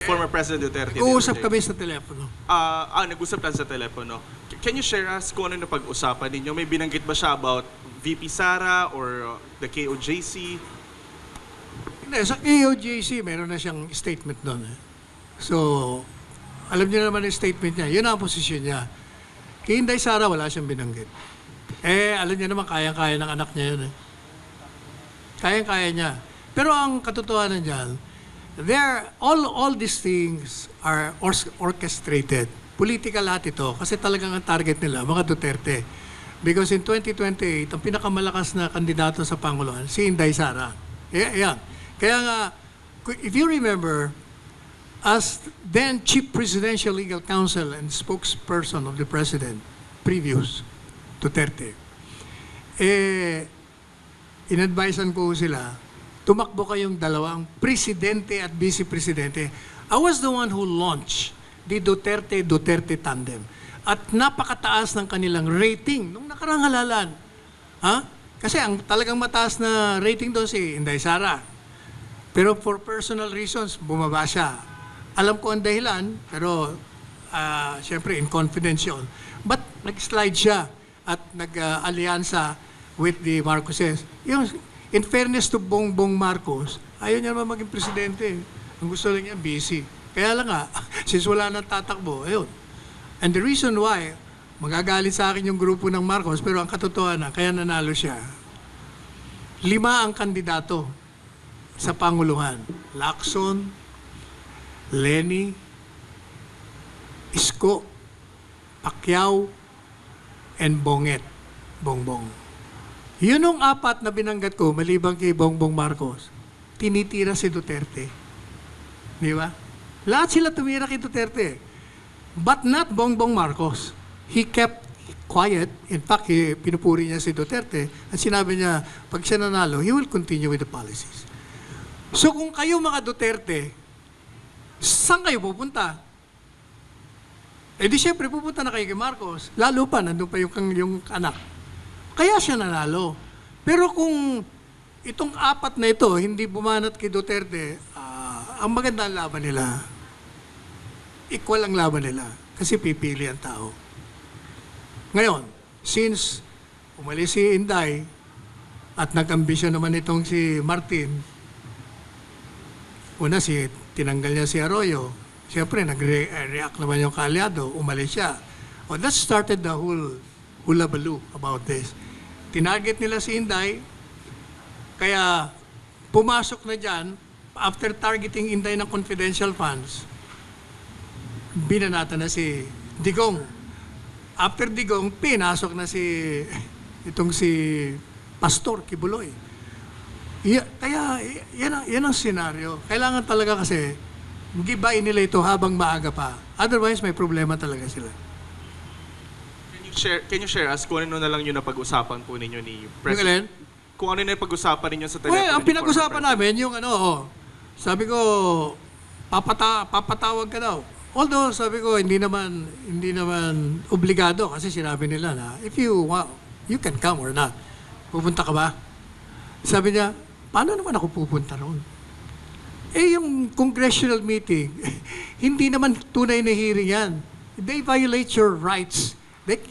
Former President Duterte. Nag-uusap kami sa telepono. Nag-usap lang sa telepono. Can you share us kung ano na pag-usapan ninyo? May binanggit ba siya about VP Sara or the KOJC? Hindi, sa KOJC, meron na siyang statement doon. So, alam niyo naman yung statement niya. Yun ang posisyon niya. Kay Inday Sara, wala siyang binanggit. Alam niya naman, kayang-kaya ng anak niya yun. Kayang-kaya niya. Pero ang katotohanan dyan, all these things are orchestrated. Political lahat ito kasi talagang ang target nila, mga Duterte. Because in 2028, ang pinakamalakas na kandidato sa Panguluan, si Inday Sara. Yan. Kaya nga, if you remember, as then Chief Presidential Legal Counsel and spokesperson of the President, previous, Duterte, in-advisean ko sila, tumakbo kayong dalawang presidente at vice-presidente. I was the one who launched the Duterte tandem. At napakataas ng kanilang rating nung nakarang halalan. Kasi ang talagang mataas na rating doon si Inday Sara. Pero for personal reasons, bumaba siya. Alam ko ang dahilan, pero siyempre in confidence yun. But nag-slide siya at nag-alyansa with the Marcoses. In fairness to Bongbong Marcos, ayaw niya naman maging presidente. Ang gusto lang niya, busy. Kaya lang nga, since wala nang tatakbo, ayun. And the reason why, magagalit sa akin yung grupo ng Marcos, pero ang katotohanan, kaya nanalo siya. 5 ang kandidato sa Panguluhan. Lacson, Lenny, Isko, Pacquiao, and Bongbong. Yun ang 4 na binanggat ko, maliban kay Bongbong Marcos, tinitira si Duterte. Di ba? Lahat sila tumira kay Duterte. But not Bongbong Marcos. He kept quiet. In fact, pinupuri niya si Duterte at sinabi niya, pag siya nanalo, he will continue with the policies. So kung kayo mga Duterte, saan kayo pupunta? Di syempre pupunta na kayo kay Marcos. Lalo pa, nandun pa yung anak. Kaya siya nanalo. Pero kung itong 4 na ito, hindi bumanat kay Duterte, ang maganda ang laban nila, equal ang laban nila, kasi pipili ang tao. Ngayon, since umalis si Inday, at nag-ambisyon naman itong si Martin, una tinanggal niya si Arroyo, siyempre nag-react naman yung kaalyado, umalis siya. That started the whole hulabaloo about this. Tinarget nila si Inday, kaya pumasok na dyan, after targeting Inday ng confidential funds, binanata na si Digong. After Digong, pinasok na si Pastor Kibuloy. Kaya yan ang senaryo. Kailangan talaga kasi gibain nila ito habang maaga pa. Otherwise, may problema talaga sila. Can you share us kung ano na lang yung napag-usapan po ninyo ni President? Kung ano na yung pag-usapan ninyo sa telepono? Well, ang pinag-usapan namin, yung sabi ko, papatawag ka daw. Although, sabi ko, hindi naman obligado kasi sinabi nila na, if you want, you can come or not. Pupunta ka ba? Sabi niya, paano naman ako pupunta roon? Yung congressional meeting, hindi naman tunay na hearing yan. They violate your rights.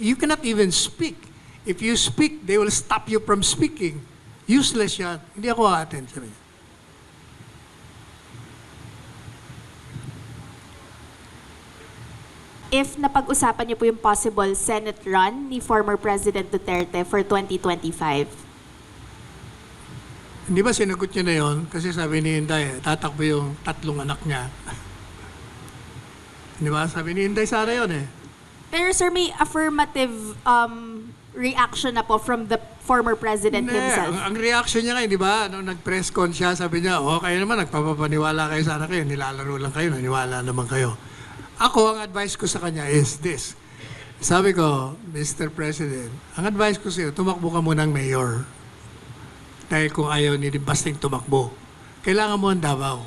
You cannot even speak. If you speak, they will stop you from speaking. Useless yan. Hindi ako a-attend. Sabi niya. If napag-usapan niyo po yung possible Senate run ni former President Duterte for 2025? Hindi ba sinagot niya na yun? Kasi sabi ni Inday, tatakbo yung 3 anak niya. Hindi ba? Sabi ni Inday Sara yun eh. Pero sir, may affirmative reaction na po from the former President himself. Ang reaction niya ngayon, di ba? Nung nag-press con siya, sabi niya, kayo naman, nagpapapaniwala kayo sana kayo, nilalaro lang kayo, naniwala naman kayo. Ako, ang advice ko sa kanya is this. Sabi ko, Mr. President, ang advice ko sa iyo, tumakbo ka munang mayor. Dahil kung ayaw ni Basting tumakbo, kailangan mo ang Davao.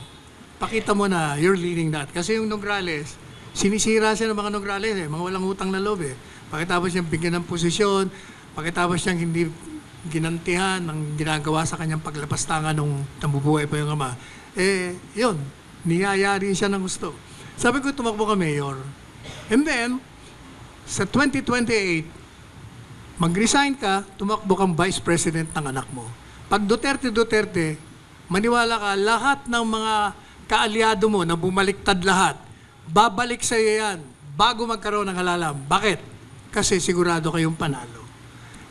Pakita mo na you're leading that. Kasi yung Nograles, sinisira siya ng mga Nograles, mga walang utang na loob eh. Pakitapos niyang bigyan ng posisyon, pakitapos niyang hindi ginantihan ng ginagawa sa kanyang paglapastangan nung nabubuhay pa yung ama. Yun. Niyayari siya ng gusto. Sabi ko, tumakbo ka mayor. And then, sa 2028, mag-resign ka, tumakbo kang vice president ng anak mo. Pag Duterte, maniwala ka, lahat ng mga kaalyado mo na bumaliktad lahat, babalik sa iyo yan bago magkaroon ng halalam. Bakit? Kasi sigurado kayong panalo.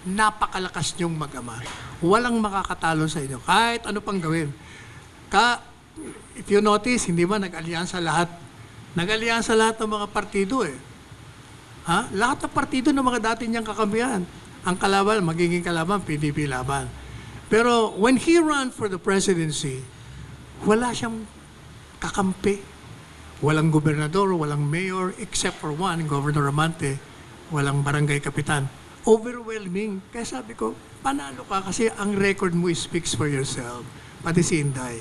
Napakalakas niyong mag-ama. Walang makakatalo sa inyo. Kahit ano pang gawin. If you notice, hindi ba nag-alyansa lahat? Nag-alyansa lahat ng mga partido eh. Ha? Lahat ng partido ng mga dati niyang kakampihan. Ang kalaban, magiging kalaban, PDP laban. Pero when he ran for the presidency, wala siyang kakampi. Walang gobernador, walang mayor, except for one, Governor Amante, walang barangay kapitan. Overwhelming. Kaya sabi ko, panalo ka kasi ang record mo speaks for yourself. Pati si Inday.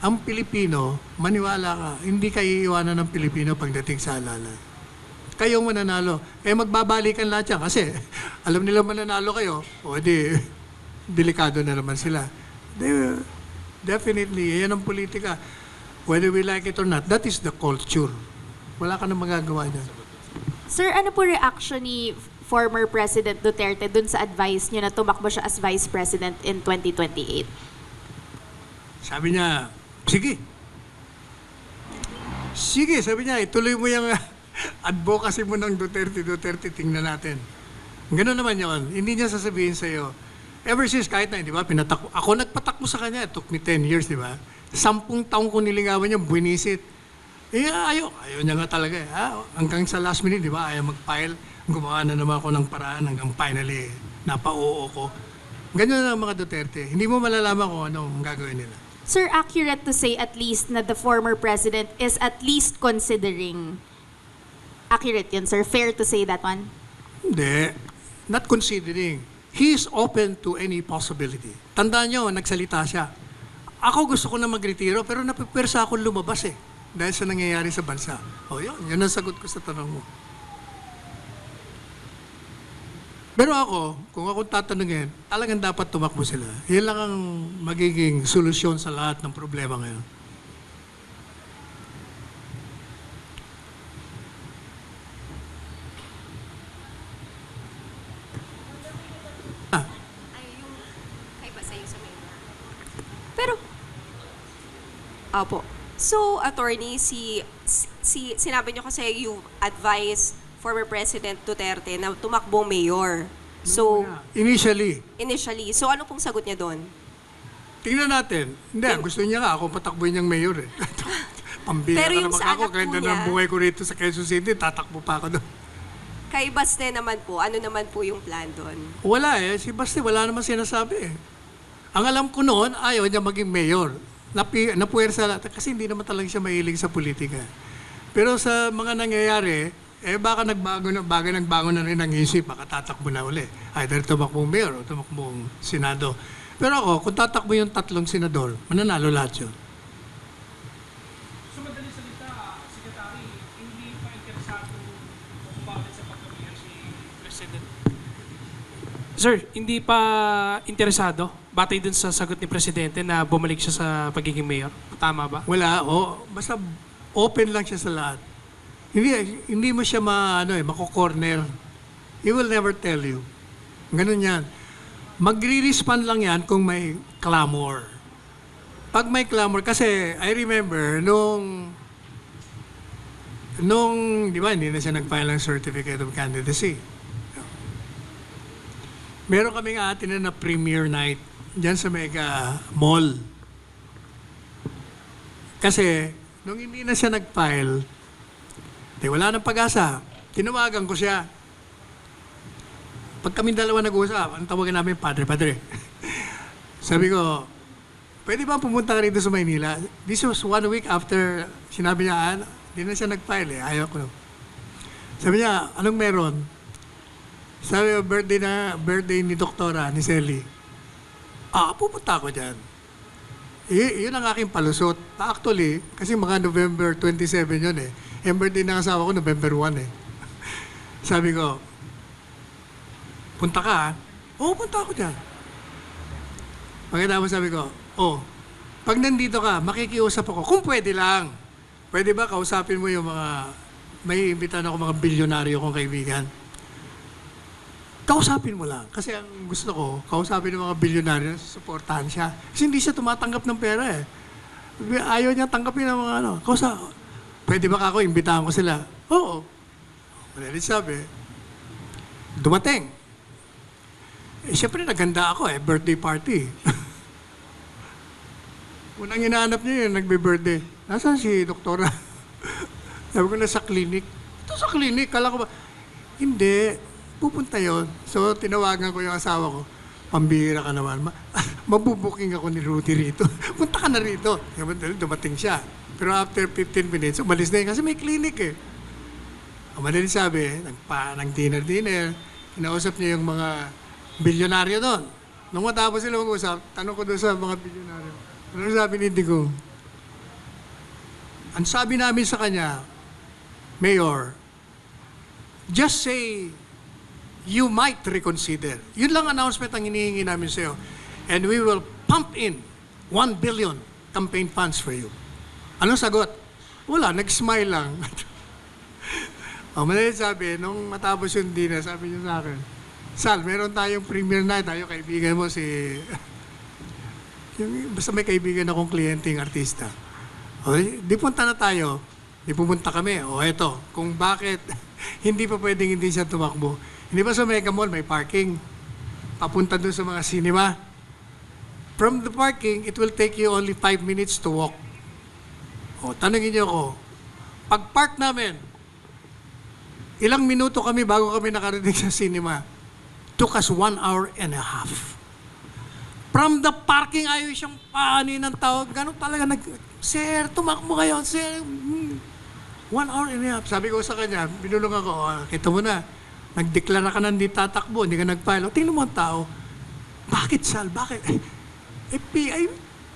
Ang Pilipino, maniwala ka, hindi ka iiwanan ng Pilipino pagdating sa halalan. Kayong mananalo. Eh magbabalikan lahat yan kasi alam nila mananalo kayo, o di delikado na naman sila. Definitely, yan ang politika. Whether we like it or not, that is the culture. Wala ka na magagawa dyan. Sir, ano po reaction ni former President Duterte dun sa advice niyo na tumakbo siya as Vice President in 2028? Sabi niya, sige. Sige, sabi niya, ituloy mo yung advocacy mo ng Duterte, tingnan natin. Ganun naman yun. Hindi niya sasabihin sa'yo. Ever since, kahit na, di ba, ako nagpatakbo sa kanya. It took me 10 years, di ba? 10 taong ko nilingawan niya, buwinisit. Eh, ayaw niya nga talaga. Hanggang sa last minute, di ba, ayaw mag-file. Gumawa na naman ako ng paraan hanggang finally, napa-oo ko. Ganyan ang mga Duterte. Hindi mo malalaman kung anong gagawin nila. Sir, accurate to say at least na the former president is at least considering. Accurate yun, sir. Fair to say that one? Hindi. Not considering. He is open to any possibility. Tandaan nyo, nagsalita siya. Ako gusto ko na magretiro, pero napipwersa akong lumabas eh. Dahil sa nangyayari sa bansa. O yun ang sagot ko sa tanong mo. Pero ako, kung ako tatanungin, talagang dapat tumakbo sila. Yan lang ang magiging solusyon sa lahat ng problema ngayon. Ay, yung kay ba sa'yo sa mayor? Pero, Opo. So, attorney, sinabi niyo kasi you advise former President Duterte na tumakbong mayor. So, Initially, initially, so ano pong sagot niya doon? tingnan natin. Hindi, gusto niya nga ako patakbuhin niyang mayor eh. Pambira Pero ka yung naman sa ako. anak Kahit po na niya- ng buhay ko rito sa Quezon City, tatakbo pa ako doon. Kay Baste naman po, ano naman po yung plan doon? Wala eh. Si Basti, wala naman sinasabi eh. Ang alam ko noon, ayaw niya maging mayor. Napuwersa lahat. Kasi hindi naman talaga siya mahilig sa politika. Pero sa mga nangyayari, baka nagbago na rin ang isip, baka tatakbo na uli. Either tumakbong mayor o tumakbong senado. Pero ako, kung tatakbo yung 3 senador, mananalo lahat yun. So madaling salita, Secretary, hindi pa interesado kung bakit sa pagkamiyang si President. Sir, hindi pa interesado batay dun sa sagot ni Presidente na bumalik siya sa pagiging mayor. Tama ba? Wala, basta open lang siya sa lahat. Hindi mo siya mako-corner. He will never tell you. Ganun yan. Magre-respond lang yan kung may clamor. Pag may clamor, kasi I remember nung di ba, hindi na siya nag-file ng certificate of candidacy. Meron kaming atin na premiere night dyan sa Mega Mall. Kasi, nung hindi na siya nag-file, wala nang pag-asa. Tinawagan ko siya. Pag kami dalawa nag-uusap, ang tawagan namin, Padre. Sabi ko, pwede ba pumunta ka rito sa Maynila? This was 1 week after sinabi niya, hindi na siya nag-file eh. Ayaw ko. Sabi niya, anong meron? Sabi ko, birthday ni Doktora, ni Selly. Pupunta ako dyan. Yun ang aking palusot. Actually, kasi mga November 27 yun eh. Yung birthday ng asawa ko, November 1 eh. Sabi ko, punta ka punta ako dyan. Pagkatapos sabi ko, pag nandito ka, makikiusap ako, kung pwede lang. pwede ba kausapin mo yung mga, may imbitan ako mga bilyonaryo kong kaibigan. Kausapin mo lang. Kasi ang gusto ko, kausapin ng mga bilyonaryo, suportahan siya. Kasi hindi siya tumatanggap ng pera eh. Ayaw niya tanggapin ng mga ano. Pwede ba ako, imbitahan ko sila? Oo. Manalit sabi, dumating. Eh, siyempre naganda ako eh, birthday party. Unang hinahanap niya yun, nagbe-birthday. Nasaan si doktora? Sabi ko na sa clinic. Ito sa clinic, kala ko ba? Hindi, pupunta yon. So, tinawagan ko yung asawa ko. Pambihira ka naman. Mabubuking ako ni Rudy rito. Punta ka na rito. Dumating siya. Pero after 15 minutes, umalis na yun kasi may clinic eh. Madaling sabi, nag-dinner. Kinausap niya yung mga bilyonaryo doon. Nung matapos sila mag-usap, tanong ko doon sa mga bilyonaryo. Ano sabi ni Digong? Ang sabi namin sa kanya, Mayor, just say you might reconsider. Yun lang announcement ang hinihingi namin sa'yo. And we will pump in 1 billion campaign funds for you. Anong sagot? Wala, nag-smile lang. Madaling sabi, nung matapos yung dinner, sabi niya sa akin, Sal, meron tayong premiere night, tayo kaibigan mo si... basta may kaibigan akong kliyenteng artista. O, di punta na tayo, di pumunta kami. O eto, kung bakit hindi pa pwedeng hindi siya tumakbo. Hindi ba sa Mega Mall may parking? Papunta doon sa mga cinema. From the parking, it will take you only 5 minutes to walk. O, tanongin niyo ako, pag park namin, ilang minuto kami bago kami nakarating sa cinema? Took us 1 hour and a half. From the parking, ayaw siyang paanin ng tawag. Ganun talaga Sir, tumakbo kayo. Sir, 1 hour and a half. Sabi ko sa kanya, binulong ako, kita mo na, nagdeklara ka na hindi tatakbo, hindi ka nag-file. Tingnan mo ang tao. Bakit, Sal? Bakit?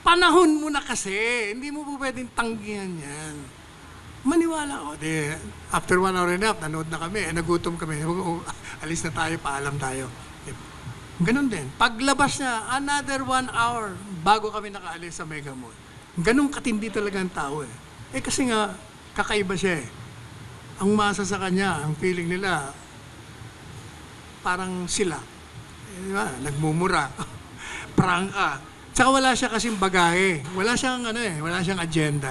Panahon mo na kasi. Hindi mo po pwedeng tanggihan yan. Maniwala ako. After 1 hour and a half, nanood na kami. Nagutom kami. Alis na tayo, paalam tayo. Ganon din. Paglabas na, another 1 hour bago kami nakaalis sa Mega Mall. Ganon katindi talaga ang tao eh. Kasi nga, kakaiba siya eh. Ang masa sa kanya, ang feeling nila, parang sila. Diba? Nagmumura. Prangka. Tsaka wala siya kasing bagahe. Wala siyang wala siyang agenda.